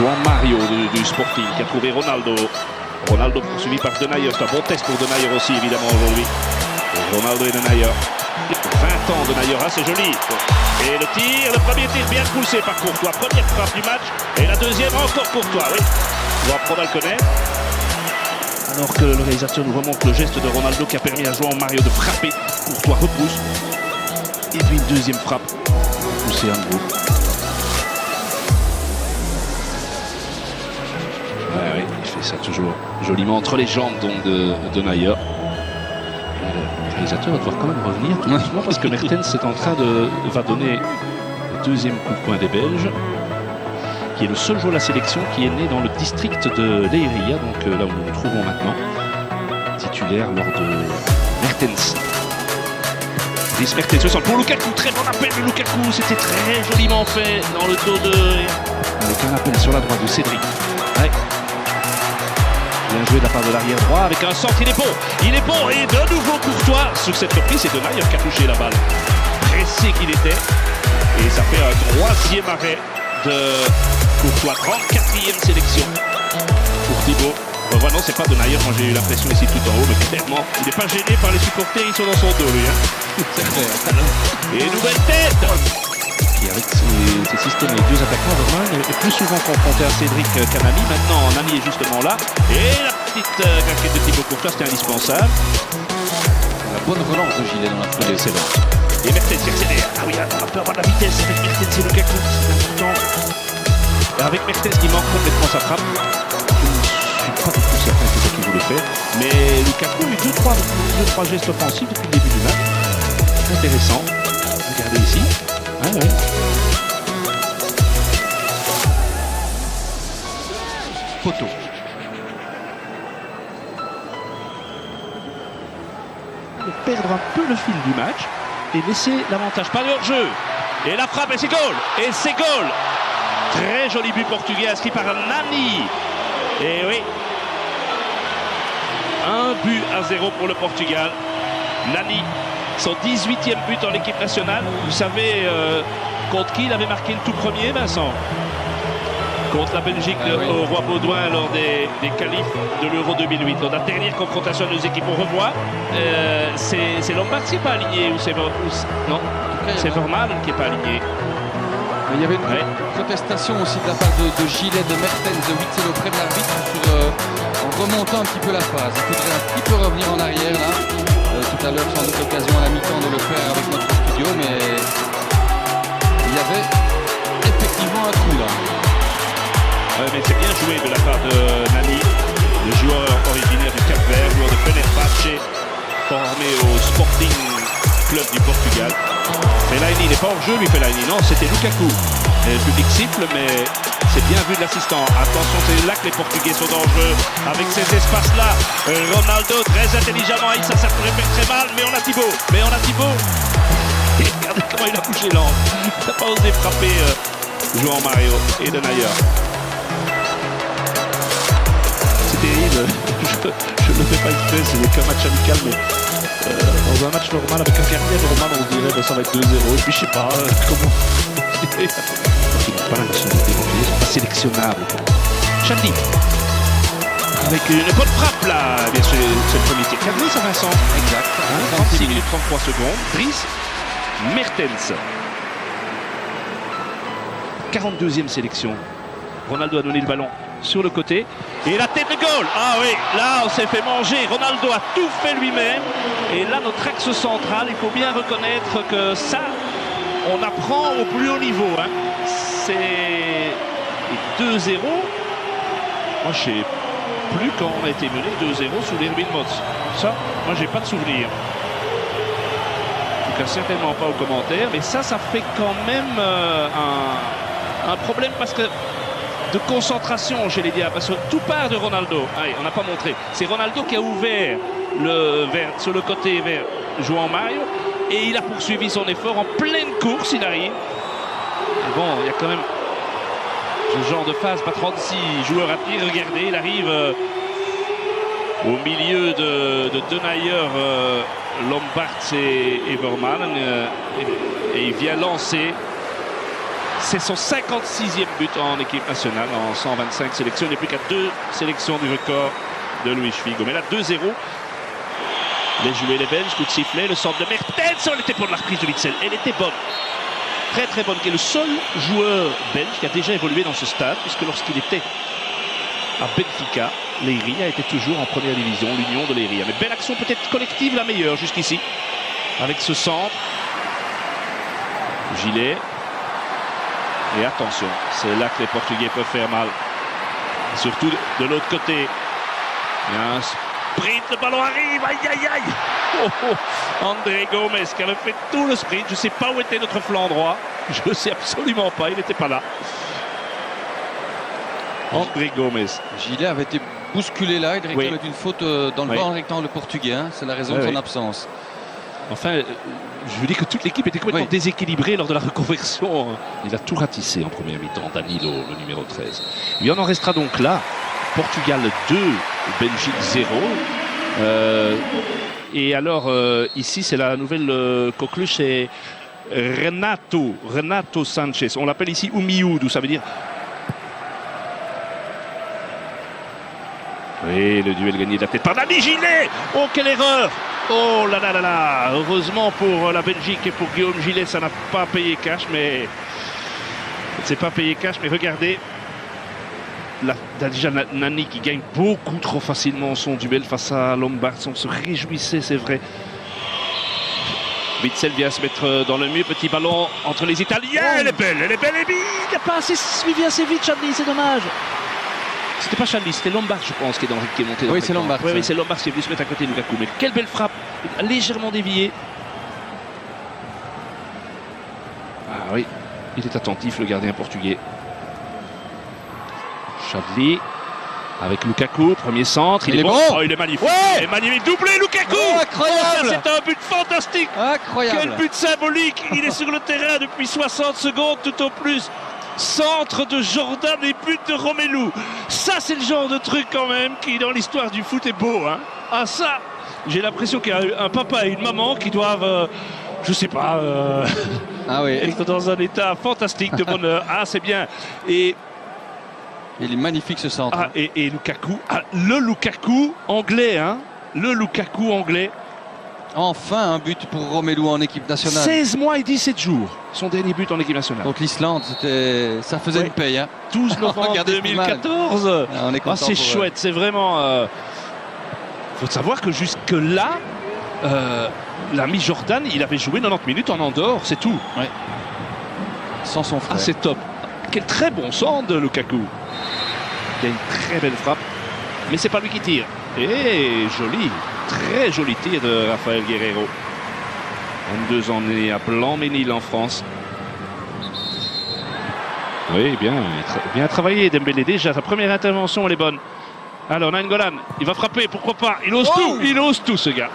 João Mario du Sporting qui a trouvé Ronaldo. Ronaldo poursuivi par Denayer. C'est un bon test pour Denayer aussi évidemment aujourd'hui. Ronaldo et Denayer. 20 ans Denayer, ah, c'est joli. Et le tir, le premier tir bien poussé par Courtois. Première frappe du match. Et la deuxième encore Courtois, oui. João Pro le connaît. Alors que le réalisateur nous remonte le geste de Ronaldo qui a permis à João Mario de frapper. Courtois repousse. Et puis une deuxième frappe. Poussé à nouveau. Oui, il fait ça toujours joliment entre les jambes donc de Denayer. Le réalisateur va devoir quand même revenir tout doucement parce que Mertens est en train va donner le deuxième coup de poing des Belges, qui est le seul joueur de la sélection qui est né dans le district de Leiria, donc là où nous nous trouvons maintenant, titulaire lors de Mertens. Dries Mertens, 60 pour Lukaku, très bon appel de Lukaku, c'était très joliment fait dans le dos de... Avec un appel sur la droite de Cédric. Ouais. Bien joué de la part de l'arrière droit avec un centre, il est bon et de nouveau Courtois. Sur cette reprise, c'est Denayer qui a touché la balle. Pressé qu'il était. Et ça fait un troisième arrêt de Courtois, 34e sélection pour Thibaut. Bon, non, c'est pas Denayer, moi j'ai eu l'impression ici tout en haut, mais clairement, il n'est pas gêné par les supporters, ils sont dans son dos lui. Hein. C'est clair. Et nouvelle tête qui avec ses systèmes et deux attaquants, Vermaelen est plus souvent confronté à Cédric qu'à Nani. Maintenant, Nani est justement là. Et la petite claquette de Thibaut Courtois, c'était indispensable. La bonne relance de Gilet dans la foulée. Excellent. Et Mertens qui accélère. Ah oui, on peut avoir de la vitesse avec Mertens et Lukaku, c'est important. Et avec Mertens qui manque complètement sa frappe. Je ne suis pas du tout certain que c'est ce qu'il voulait faire. Mais Lukaku a eu deux, trois gestes offensifs depuis le début du match. Intéressant. Regardez ici. Ah oui. Poteau. De perdre un peu le fil du match et laisser l'avantage. Pas de hors-jeu. Et la frappe et c'est goal. Et c'est goal. Très joli but portugais inscrit par Nani. Et oui. 1-0 pour le Portugal. Nani. Son 18e but en équipe nationale. Vous savez contre qui il avait marqué le tout premier, Vincent? Contre la Belgique au Roi Baudouin lors des qualifs de l'Euro 2008. Lors de la dernière confrontation de nos équipes, on revoit. C'est Lombard qui n'est pas aligné ou c'est non, c'est Vermaelen qui n'est pas aligné. Il y avait une protestation aussi de la part de Gilet, de Mertens, de Witzel auprès de l'arbitre en remontant un petit peu la phase. Il faudrait un petit peu revenir en arrière là. Tout à l'heure, sans doute l'occasion à la mi-temps de le faire avec notre studio, mais il y avait effectivement un trou là. Ouais, mais c'est bien joué de la part de Nani, le joueur originaire du Cap-Vert, joueur de Fenerbahçe, formé au Sporting Club du Portugal. Fellaini, il n'est pas hors jeu lui, Fellaini, non, c'était Lukaku. Et le public siffle, mais c'est bien vu de l'assistant. Attention, c'est là que les Portugais sont dangereux. Avec ces espaces-là, Ronaldo très intelligemment, ça pourrait faire très mal, mais on a Thibaut. Et regardez comment il a bougé l'angle. Il n'a pas osé frapper João Mario et Denayer. C'est terrible. Je ne le fais pas exprès, ce n'est qu'un match amical, mais dans un match normal avec un gardien normal, on se dirait que ça va être 2-0. Et puis je sais pas comment. Ils n'ont pas l'impression de dérouler, ils ne sont pas sélectionnables. Chandi. Avec une bonne frappe là, bien sûr, c'est le premier tir. Cadré ça, Vincent? Exact. 36 minutes 33 secondes. Dries Mertens. 42e sélection. Ronaldo a donné le ballon sur le côté. Et la tête de goal. Ah oui, là on s'est fait manger. Ronaldo a tout fait lui-même. Et là notre axe central, il faut bien reconnaître que ça, on apprend au plus haut niveau. Hein. C'est 2-0. Moi je sais plus quand on a été mené 2-0 sous l'Erwin Mots. Ça, moi j'ai pas de souvenir. En tout cas certainement pas aux commentaires. Mais ça fait quand même un problème parce que de concentration chez les Diables, parce que tout part de Ronaldo. Allez, on n'a pas montré. C'est Ronaldo qui a ouvert sur le côté vers João Mario et il a poursuivi son effort en pleine course. Il arrive. Et bon, il y a quand même ce genre de phase, pas 36 joueurs à pied. Regardez, il arrive au milieu de Denayer, Lombard et Vermaelen et il vient lancer C'est son 56e but en équipe nationale en 125 sélections. Il n'est plus qu'à 2 sélections du record de Luis Figo. Mais là, 2-0. Les jouets, les Belges, coup de sifflet, le centre de Mertens. Elle était pour la reprise de Witsel. Elle était bonne. Très très bonne. Qui est le seul joueur belge qui a déjà évolué dans ce stade, puisque lorsqu'il était à Benfica, Leiria était toujours en première division, l'Union de Leiria. Mais belle action, peut-être collective, la meilleure jusqu'ici. Avec ce centre. Gilet. Et attention, c'est là que les Portugais peuvent faire mal. Surtout de l'autre côté. Il y a un sprint, le ballon arrive, aïe aïe aïe. Oh, oh. André Gomes qui avait fait tout le sprint. Je ne sais pas où était notre flanc droit. Je ne sais absolument pas, il n'était pas là. André Gomes. Gilet avait été bousculé là, il réclame une faute dans le bord rectangle portugais. Hein. C'est la raison de son absence. Enfin, je veux dire que toute l'équipe était complètement déséquilibrée lors de la reconversion. Il a tout ratissé en première mi-temps, Danilo, le numéro 13. Il en restera donc là. Portugal 2, Belgique 0. Et alors, ici, c'est la nouvelle coqueluche, c'est Renato Sanchez. On l'appelle ici Umiudu, ça veut dire... Oui, le duel gagné de la tête par Dani Gilet. Oh, quelle erreur! Oh là là là là! Heureusement pour la Belgique et pour Guillaume Gilet, ça n'a pas payé cash, mais... C'est pas payé cash, mais regardez... Déjà Nani qui gagne beaucoup trop facilement son duel face à Lombard. On se réjouissait, c'est vrai. Witsel vient se mettre dans le mur. Petit ballon entre les Italiens. Elle est belle, elle est belle. Et il n'a pas assez suivi assez vite, Chadli, c'est dommage. C'était pas Chadli, c'était Lombard, je pense, qui est monté dans oui, c'est Lombard. Oui, c'est Lombard qui est venu se mettre à côté de Lukaku. Mais quelle belle frappe, légèrement déviée. Ah oui, il est attentif, le gardien portugais. Chadli avec Lukaku, premier centre, il est bon. Oh, il est magnifique. Ouais, il est magnifique, doublé Lukaku. Oh, incroyable. C'est un but fantastique. Incroyable. Quel but symbolique. Il est sur le terrain depuis 60 secondes tout au plus. Centre de Jordan et but de Romelu. Ça, c'est le genre de truc quand même qui dans l'histoire du foot est beau. Hein. Ah ça, j'ai l'impression qu'il y a un papa et une maman qui doivent, je sais pas, être dans un état fantastique de bonheur. Ah, c'est bien. Et il est magnifique ce centre. Ah, et Lukaku, le Lukaku anglais, hein, le Lukaku anglais. Enfin un but pour Romelu en équipe nationale. 16 mois et 17 jours, son dernier but en équipe nationale. Donc l'Islande, ça faisait une paye. Hein. 12 novembre 2014. C'est chouette, c'est vraiment... faut savoir que jusque-là, l'ami Jordan, il avait joué 90 minutes en Andorre, c'est tout. Ouais. Sans son frère. Ah, c'est top. Quel très bon centre de Lukaku. Il y a une très belle frappe, mais c'est pas lui qui tire. Et joli, très joli tir de Rafael Guerreiro. 22 ans né à Blanc-Ménil en France. Oui, bien travaillé Dembélé. Déjà, sa première intervention, elle est bonne. Alors, Nainggolan, il va frapper, pourquoi pas. Il ose tout ce gars.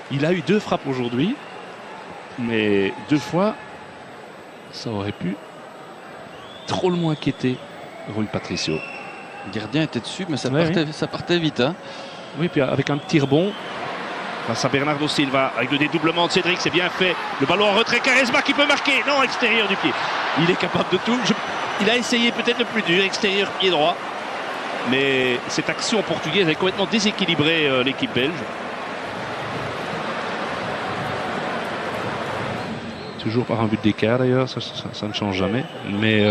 Il a eu 2 frappes aujourd'hui, mais 2 fois, ça aurait pu drôlement inquiéter Rui Patricio. Le gardien était dessus, mais ça partait vite. Hein. Oui, puis avec un petit rebond face à Bernardo Silva, avec le dédoublement de Cédric, c'est bien fait. Le ballon en retrait, Quaresma qui peut marquer. Non, extérieur du pied. Il est capable de tout. Il a essayé peut-être le plus dur, extérieur pied droit. Mais cette action portugaise a complètement déséquilibré l'équipe belge. Toujours par un but d'écart d'ailleurs, ça ne change jamais. Mais